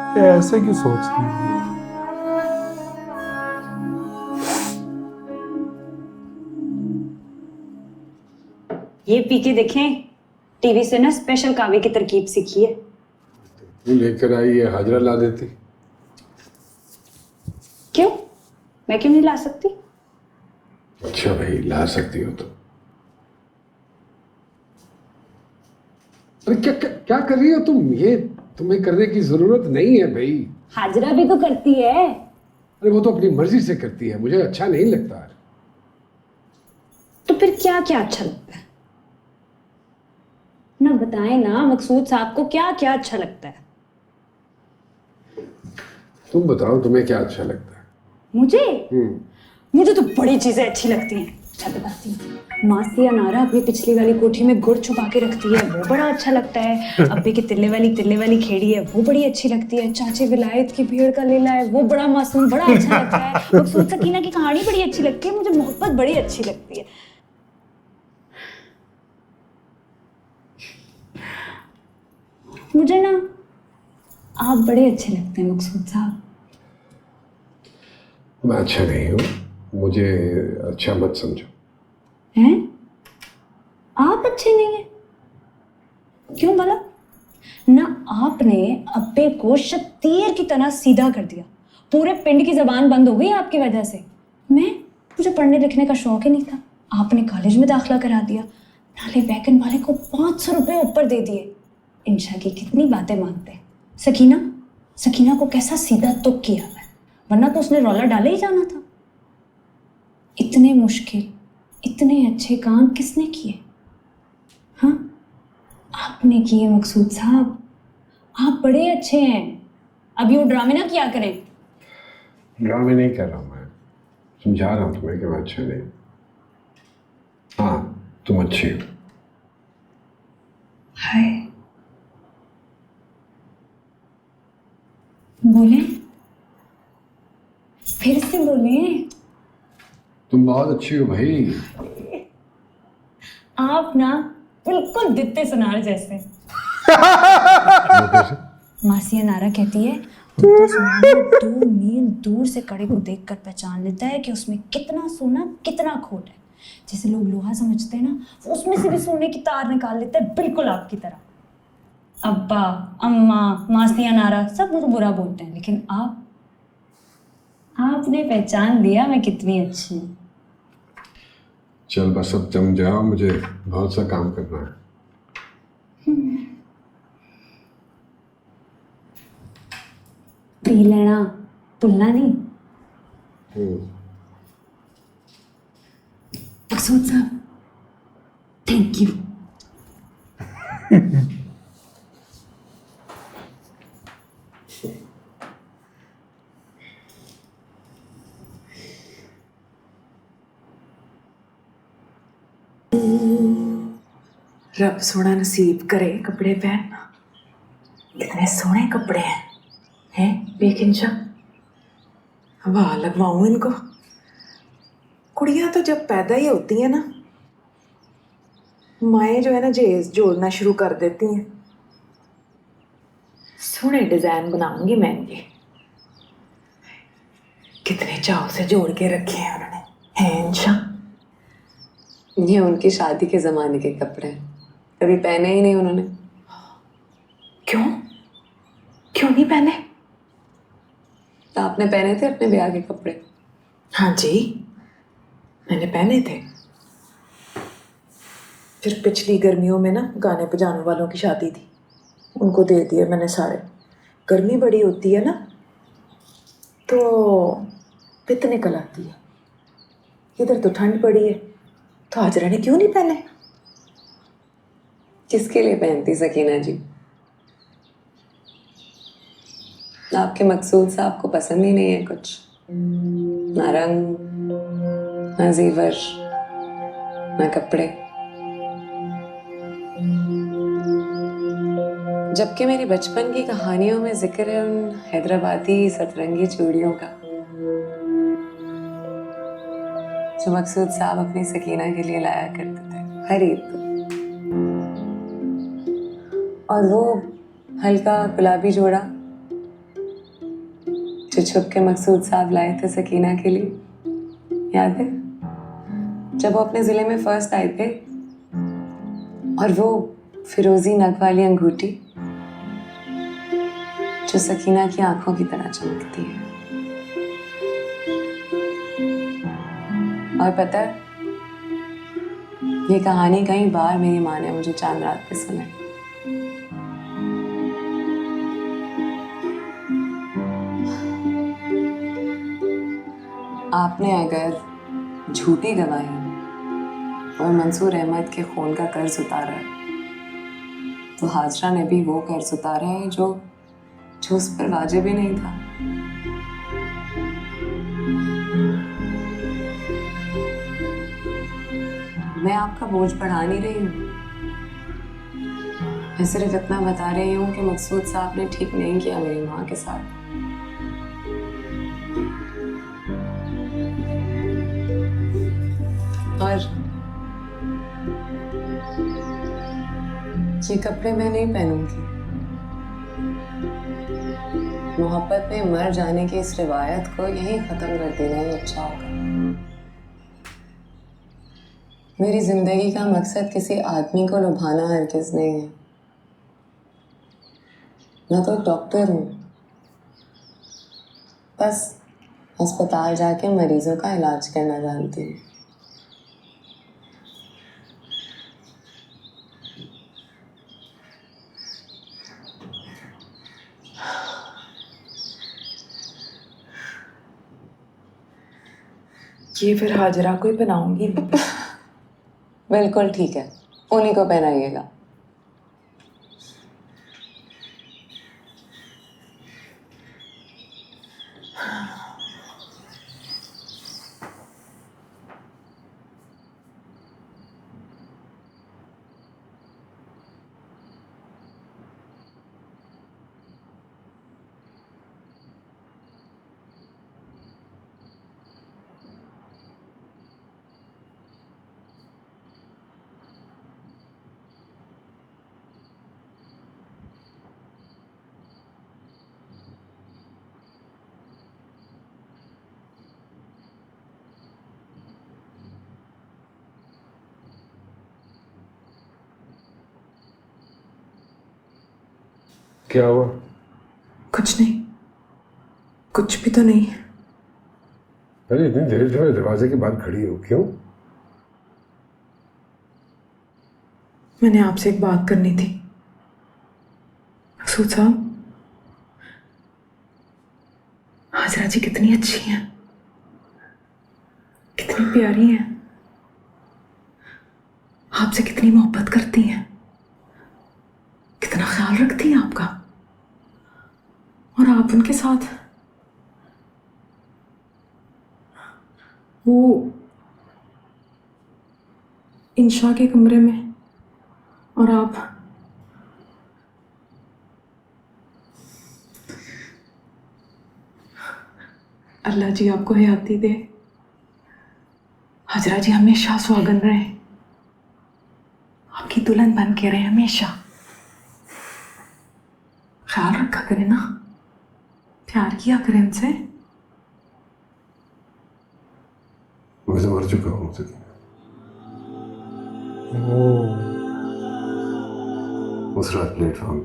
ये ऐसे क्यों सोचती है? ये पी के देखें, टीवी से ना स्पेशल कावे की तरकीब सीखी है। तू लेकर आई है, हाजरा ला देती। क्यों? मैं क्यों नहीं ला सकती? अच्छा भाई, ला सकती हो तो। अरे क्या क्या, क्या कर रही हो तुम? ये तुम्हें करने की जरूरत नहीं है भाई। हाजरा भी तो करती है। अरे वो तो अपनी मर्जी से करती है, मुझे अच्छा नहीं लगता है। तो फिर क्या क्या अच्छा लगता है ना? बताएं ना मकसूद साहब को क्या क्या अच्छा लगता है। तुम बताओ, तुम्हें क्या अच्छा लगता है? मुझे मुझे तो बड़ी चीजें अच्छी लगती हैं। अच्छा बताती हूँ, मासी अनारा अपनी पिछली वाली कोठी में गुड़ छुपा के रखती है, वो बड़ा अच्छा लगता है। अब्बे की तिल्ले वाली खेड़ी है, वो बड़ी अच्छी लगती है। चाची विलायत की भेड़ का लीला है, वो बड़ा मासूम, बड़ा अच्छा लगता है। मकसूद सकीना की कहानी बड़ी अच्छी लगती है, मुझे मोहब्बत बड़ी अच्छी लगती है। मुझे ना आप बड़े अच्छे लगते हैं मकसूद साहब। मैं अच्छा नहीं हूँ, मुझे अच्छा मत समझो। हैं? आप अच्छे नहीं हैं? क्यों भला? ना आपने अब्बे को शतीर की तरह सीधा कर दिया, पूरे पिंड की जबान बंद हो गई आपकी वजह से। मुझे पढ़ने लिखने का शौक ही नहीं था, आपने कॉलेज में दाखिला करा दिया, नाले बैगन वाले को 500 रुपए ऊपर दे दिए। इंशा की कितनी बातें मानते हैं। सकीना सकीना को कैसा सीधा तुक किया है, वरना तो उसने रौला डाले ही जाना था। इतने मुश्किल इतने अच्छे काम किसने किए? हाँ, आपने किए मकसूद साहब। आप बड़े अच्छे हैं। अब ये ड्रामे ना किया करें। ड्रामे नहीं कर रहा हूँ मैं, समझा रहा हूँ तुम्हें कि मैं अच्छा नहीं। हाँ, तुम अच्छी हो। हाय, बोले, फिर से बोले। तुम बहुत अच्छी हो भाई। आप ना बिल्कुल दित्ते सुनार जैसे। वो कैसे? मासी नारा कहती है, दित्ते सुनार 2 मील दूर से कड़े को देखकर पहचान लेता है कि उसमें कितना सोना कितना खोट है। जैसे लोग लोहा समझते हैं ना, वो उसमें से भी सोने की तार निकाल लेता है, बिल्कुल आपकी तरह। अब्बा, अम्मा, मासी नारा सब मुझे बुरा बोलते हैं, लेकिन आपने पहचान लिया मैं कितनी अच्छी हूँ। चल बस अब जम जाओ, मुझे बहुत सा काम करना है। पी लेना, भूलना नहीं। मकसूद साहब, थैंक यू। रब सोना नसीब करे कपड़े पहनना। कितने सोहने कपड़े हैं बेकिंशा। हवा लगवाऊं इनको। कुड़ियां तो जब पैदा ही होती हैं ना, माएँ जो है ना जेज जोड़ना शुरू कर देती हैं। सोहने डिजाइन बनाऊंगी मैं इनके। कितने चाव से जोड़ के रखे हैं उन्होंने, हैं इंशा। ये उनकी शादी के ज़माने के कपड़े हैं, कभी पहने ही नहीं उन्होंने। क्यों क्यों नहीं पहने? तो आपने पहने थे अपने ब्याह के कपड़े? हाँ जी, मैंने पहने थे। फिर पिछली गर्मियों में ना गाने बजाने वालों की शादी थी, उनको दे दिए मैंने सारे। गर्मी बड़ी होती है ना, तो पित्त निकल आती है। इधर तो ठंड पड़ी है, तो हाजरा ने क्यों नहीं पहने? किसके लिए पहनती सकीना जी? आपके मकसूद साहब को पसंद ही नहीं है कुछ, ना रंग, ना ज़ेवर, ना कपड़े। जबकि मेरी बचपन की कहानियों में जिक्र है उन हैदराबादी सतरंगी चूड़ियों का, जो मकसूद साहब अपनी सकीना के लिए लाया करते थे हर ईद को। और वो हल्का गुलाबी जोड़ा जो छुप के मकसूद साहब लाए थे सकीना के लिए, याद है? जब वो अपने जिले में फर्स्ट आए थे, और वो फिरोजी नग वाली अंगूठी जो सकीना की आंखों की तरह चमकती है। और पता है, ये कहानी कई बार मेरी माँ ने मुझे चांद रात पे सुनाई। आपने अगर झूठी गवाही और मंसूर अहमद के खून का कर्ज उतारा है, तो हाजरा ने भी वो कर्ज उतारा है जो उस पर वाजिब ही नहीं था। मैं आपका बोझ बढ़ा नहीं रही हूँ, मैं सिर्फ इतना बता रही हूँ कि मकसूद साहब ने ठीक नहीं किया मेरी माँ के साथ। और ये कपड़े मैं नहीं पहनूंगी। मोहब्बत में मर जाने की इस रिवायत को यहीं खत्म कर देना ही अच्छा होगा। मेरी जिंदगी का मकसद किसी आदमी को लुभाना हरगिज नहीं है। मैं तो एक डॉक्टर हूँ, बस अस्पताल जाके मरीजों का इलाज करना जानती हूँ। ये फिर हाजरा को ही पहनाऊंगी। बिल्कुल ठीक है, उन्हीं को पहनाइएगा। क्या हुआ? कुछ नहीं, कुछ भी तो नहीं। अरे इतनी देर से दरवाजे के बाहर खड़ी हो, क्यों? मैंने आपसे एक बात करनी थी मकसूद साहब। हाजरा जी कितनी अच्छी हैं, कितनी प्यारी हैं, आपसे कितनी मोहब्बत करती हैं, कितना ख्याल रखती हैं आपका, और आप उनके साथ वो इंशा के कमरे में, और आप अल्लाह जी आपको हयाती दे। हाजरा जी हमेशा सुहागन रहे, आपकी दुल्हन बन के रहे हमेशा। ख्याल रखा करें ना, प्यार किया करें इनसे। मैं तो मर चुका हूँ सकीना। उस रात प्लेटफॉर्म